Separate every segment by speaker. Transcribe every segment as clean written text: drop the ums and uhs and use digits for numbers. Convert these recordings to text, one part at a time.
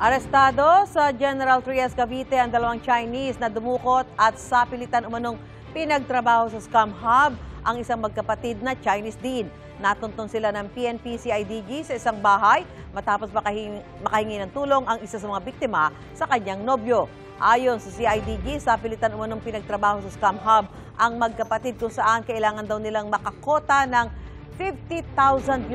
Speaker 1: Arestado sa General Trias, Cavite ang dalawang Chinese na dumukot at sapilitan umanong pinagtrabaho sa scam hub ang isang magkapatid na Chinese din. Natuntun sila ng PNP CIDG sa isang bahay matapos makahingi ng tulong ang isa sa mga biktima sa kanyang nobyo. Ayon sa CIDG, sapilitan umanong pinagtrabaho sa scam hub ang magkapatid kung saan kailangan daw nilang makakota ng $50,000,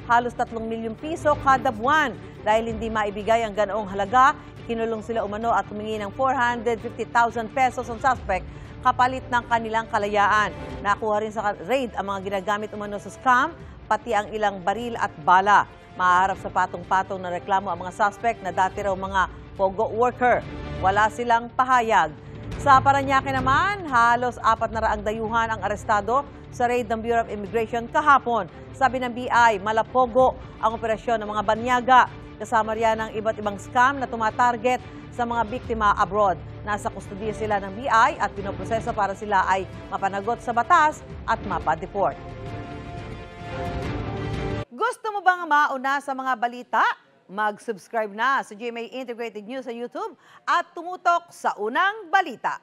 Speaker 1: halos 3 milyong piso kada buwan. Dahil hindi maibigay ang ganoong halaga, kinulong sila umano at humingi ng 450,000 pesos ang suspect kapalit ng kanilang kalayaan. Nakuha rin sa raid ang mga ginagamit umano sa scam, pati ang ilang baril at bala. Maharap sa patong-patong na reklamo ang mga suspect na dati raw mga pogo worker. Wala silang pahayag. Sa Parañaque naman, halos 400 dayuhan ang arestado sa raid ng Bureau of Immigration kahapon. Sabi ng BI, malapogo ang operasyon ng mga banyaga. Kasama riyan ng iba't ibang scam na tumatarget sa mga biktima abroad. Nasa kustudiya sila ng BI at pinoproseso para sila ay mapanagot sa batas at mapadeport. Gusto mo bang mauna sa mga balita? Mag-subscribe na sa GMA Integrated News sa YouTube at tumutok sa unang balita.